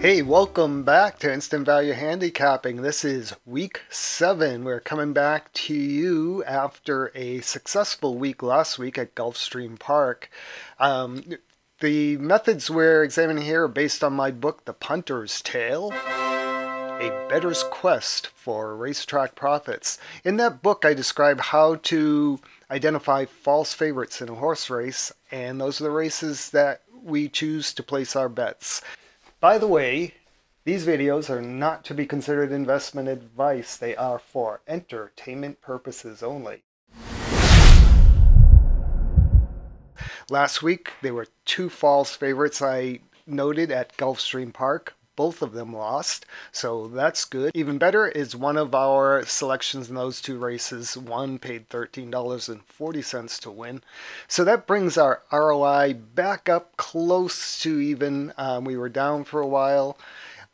Hey, welcome back to Instant Value Handicapping. This is week 7. We're coming back to you after a successful week last week at Gulfstream Park. The methods we're examining here are based on my book, The Punter's Tale, A Bettor's Quest for Racetrack Profits. In that book, I describe how to identify false favorites in a horse race, and those are the races that we choose to place our bets. By the way, these videos are not to be considered investment advice. They are for entertainment purposes only. Last week, there were 2 false favorites I noted at Gulfstream Park. Both of them lost, so that's good. Even better is one of our selections in those 2 races. One paid $13.40 to win. So that brings our ROI back up close to even. We were down for a while.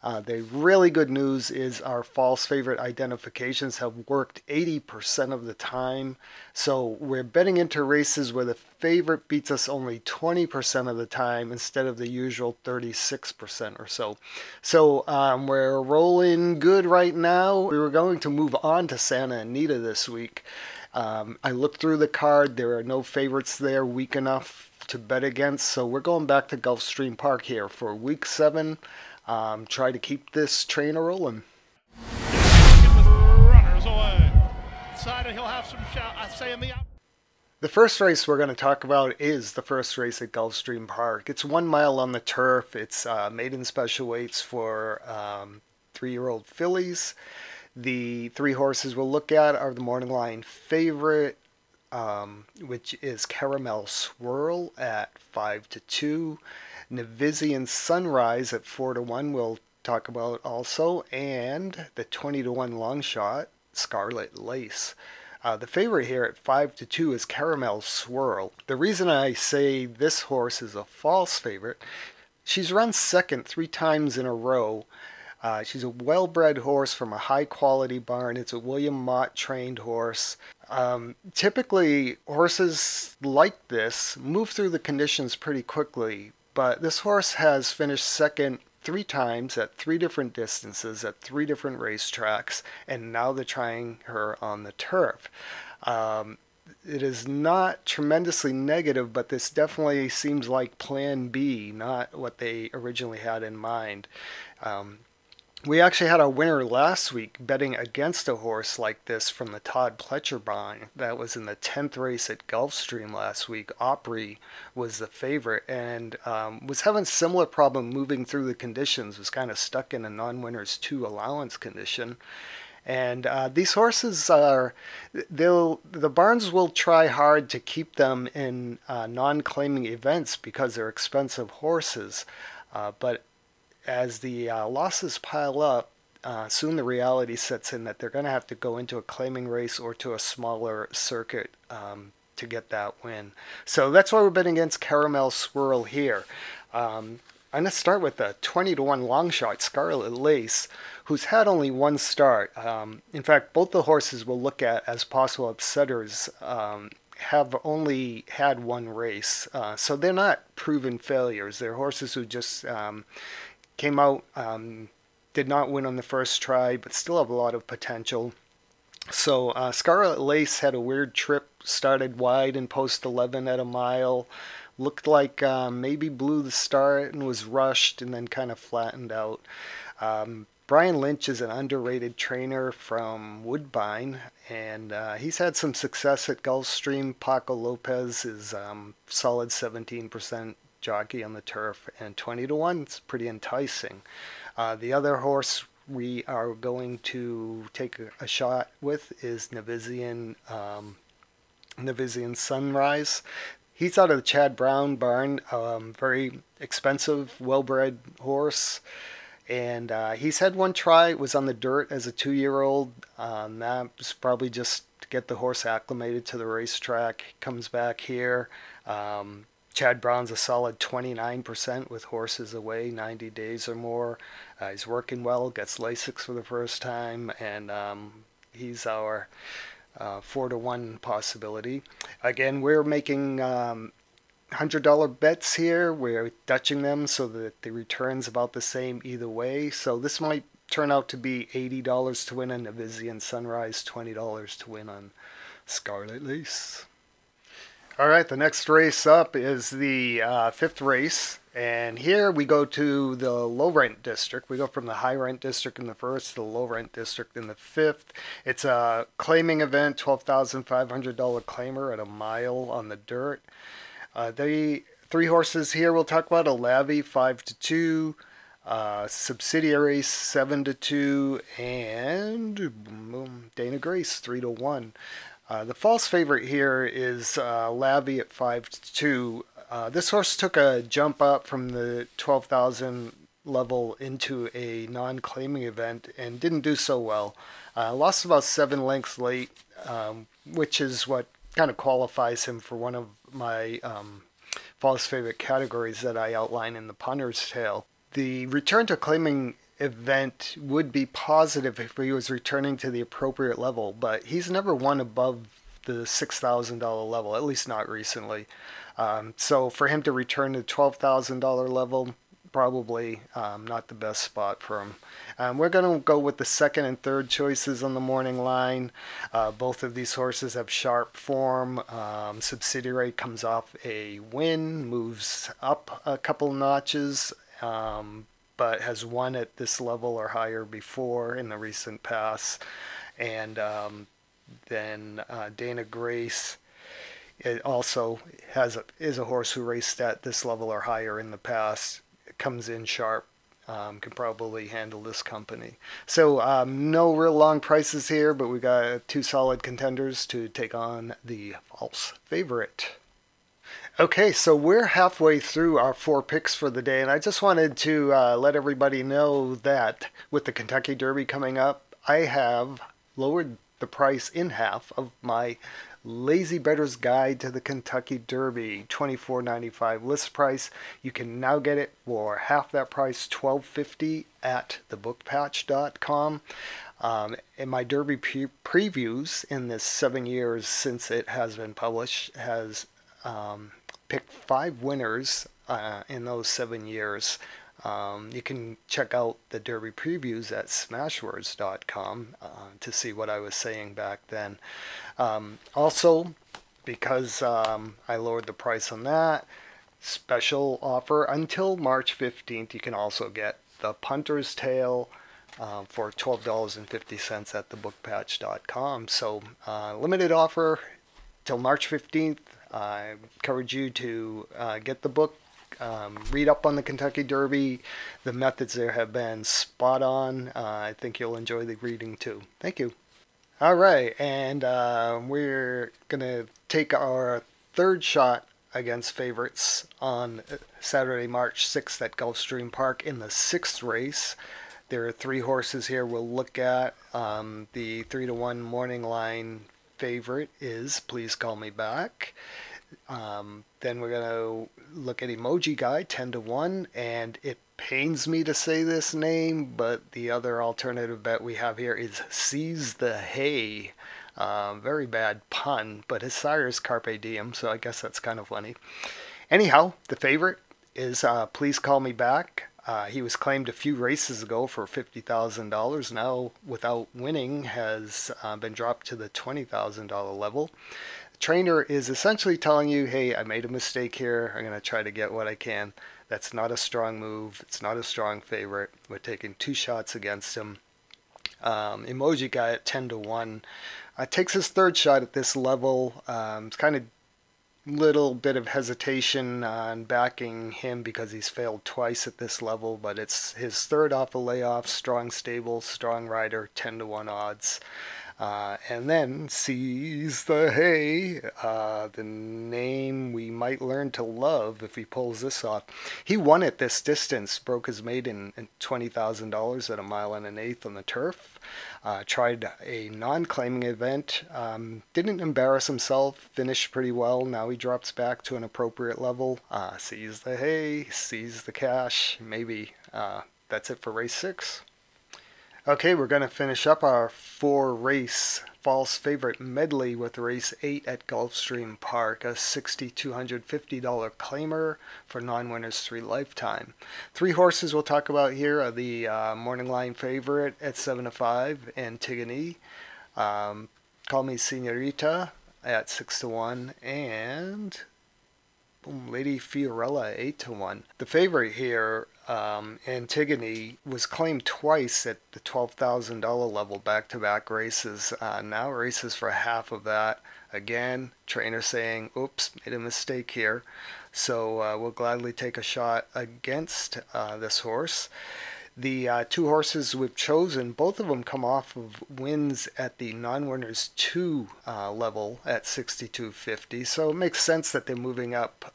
The really good news is our false favorite identifications have worked 80% of the time. So we're betting into races where the favorite beats us only 20% of the time instead of the usual 36% or so. So we're rolling good right now. We were going to move on to Santa Anita this week. I looked through the card. There are no favorites there weak enough to bet against. So we're going back to Gulfstream Park here for week 7. Try to keep this train rolling. Runners away. Decided he'll have some shout. I say in the out. The first race we're going to talk about is the first race at Gulfstream Park. It's 1 mile on the turf. It's maiden special weights for 3-year-old fillies. The 3 horses we'll look at are the morning line favorite, which is Caramel Swirl at 5-2. Navizian Sunrise at 4-1 we'll talk about also, and the 20-1 long shot Scarlet Lace. The favorite here at 5-2 is Caramel Swirl. The reason I say this horse is a false favorite, she's run second 3 times in a row. She's a well-bred horse from a high-quality barn. It's a William Mott trained horse. Typically, horses like this move through the conditions pretty quickly, but this horse has finished second 3 times at 3 different distances at 3 different racetracks, and now they're trying her on the turf. It is not tremendously negative, but this definitely seems like plan B, not what they originally had in mind. We actually had a winner last week betting against a horse like this from the Todd Pletcher barn. That was in the 10th race at Gulfstream last week. Opry was the favorite and was having a similar problem moving through the conditions, was kind of stuck in a non-winners 2 allowance condition. And these horses are, the barns will try hard to keep them in non-claiming events because they're expensive horses. But as the losses pile up, soon the reality sets in that they're going to have to go into a claiming race or to a smaller circuit to get that win. So that's why we're betting against Caramel Swirl here. I'm going to start with the 20-1 long shot Scarlet Lace, who's had only 1 start. In fact, both the horses we'll look at as possible upsetters have only had 1 race. So they're not proven failures. They're horses who just came out, did not win on the first try, but still have a lot of potential. So Scarlet Lace had a weird trip, started wide in post 11 at a mile, looked like maybe blew the start and was rushed and then kind of flattened out. Brian Lynch is an underrated trainer from Woodbine, and he's had some success at Gulfstream. Paco Lopez is solid 17% jockey on the turf, and 20-1, it's pretty enticing. The other horse we are going to take a shot with is Navizian Sunrise. He's out of the Chad Brown barn, very expensive, well-bred horse. And he's had 1 try. It was on the dirt as a 2-year-old. That was probably just to get the horse acclimated to the racetrack. He comes back here. Chad Brown's a solid 29% with horses away 90 days or more. He's working well, gets Lasix for the first time, and he's our 4-1 possibility. Again, we're making $100 bets here. We're Dutching them so that the return's about the same either way. So this might turn out to be $80 to win on Navizian Sunrise, $20 to win on Scarlet Lace. All right, the next race up is the fifth race. And here we go to the low rent district. We go from the high rent district in the first to the low rent district in the fifth. It's a claiming event, $12,500 claimer at a mile on the dirt. The three horses here we'll talk about: a Lavy 5-2, Subsidiary 7-2, and Dana Grace 3-1. The false favorite here is Lavy at 5-2. This horse took a jump up from the 12,000 level into a non-claiming event and didn't do so well. Lost about 7 lengths late, which is what kind of qualifies him for one of my false favorite categories that I outline in the punter's tale. The return to claiming event would be positive if he was returning to the appropriate level, but he's never won above the $6,000 level, at least not recently. So for him to return to the $12,000 level, probably not the best spot for him. We're going to go with the second and third choices on the morning line. Both of these horses have sharp form. Subsidiary comes off a win, moves up a couple notches, but has won at this level or higher before in the recent past. And then Dana Grace, it also is a horse who raced at this level or higher in the past. It comes in sharp, can probably handle this company. So no real long prices here, but we got two solid contenders to take on the false favorite. Okay, so we're halfway through our 4 picks for the day, and I just wanted to let everybody know that with the Kentucky Derby coming up, I have lowered the price in half of my Lazy Bettor's Guide to the Kentucky Derby, $24.95 list price. You can now get it for half that price, $12.50 at thebookpatch.com. And my Derby previews in the 7 years since it has been published has picked 5 winners in those 7 years. You can check out the Derby previews at smashwords.com to see what I was saying back then. Also, because I lowered the price on that, special offer until March 15th, you can also get the Punter's Tale for $12.50 at thebookpatch.com. So limited offer till March 15th. I encourage you to get the book, read up on the Kentucky Derby. The methods there have been spot on. I think you'll enjoy the reading too. Thank you. All right, and we're going to take our third shot against favorites on Saturday, March 6th at Gulfstream Park in the 6th race. There are 3 horses here we'll look at. The 3-1 morning line favorite is Please Call Me Back. Then we're going to look at Emoji Guy, 10-1, and it pains me to say this name, but the other alternative bet we have here is Seize the Hay. Very bad pun, but his sire is Carpe Diem, so I guess that's kind of funny. Anyhow, the favorite is Please Call Me Back. He was claimed a few races ago for $50,000. Now, without winning, has been dropped to the $20,000 level. The trainer is essentially telling you, hey, I made a mistake here. I'm going to try to get what I can. That's not a strong move. It's not a strong favorite. We're taking 2 shots against him. Emoji Guy at 10-1 takes his 3rd shot at this level. It's kind of little bit of hesitation on backing him because he's failed twice at this level, but it's his 3rd off a layoff. Strong stable, strong rider, 10-1 odds. And then Seize the Hay, the name we might learn to love if he pulls this off. He won at this distance, broke his maiden in $20,000 at a mile and an eighth on the turf. Tried a non-claiming event, didn't embarrass himself, finished pretty well. Now he drops back to an appropriate level. Seize the Hay, seize the cash. Maybe that's it for race 6. Okay, we're going to finish up our 4-race false favorite medley with race 8 at Gulfstream Park, a $6,250 claimer for non-winners 3 lifetime. 3 horses we'll talk about here are the morning line favorite at 7 to 5, Antigone, um, Call Me Senorita at 6 to 1, and Lady Fiorella 8 to 1. The favorite here, Antigone, was claimed twice at the $12,000 level back-to-back races. Now races for half of that. Again, trainer saying, oops, made a mistake here. So we'll gladly take a shot against this horse. The 2 horses we've chosen, both of them come off of wins at the non-winners 2 level at 62.50, so it makes sense that they're moving up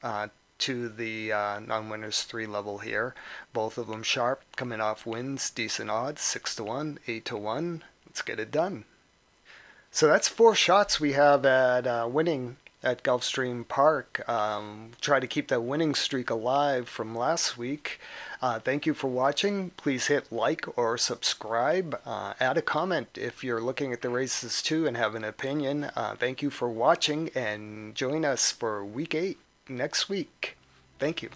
to the non-winners 3 level here. Both of them sharp, coming off wins, decent odds, 6 to 1, 8 to 1. Let's get it done. So that's 4 shots we have at winning at Gulfstream Park. Try to keep that winning streak alive from last week. Thank you for watching. Please hit like or subscribe. Add a comment if you're looking at the races too and have an opinion. Thank you for watching, and join us for week 8 next week. Thank you.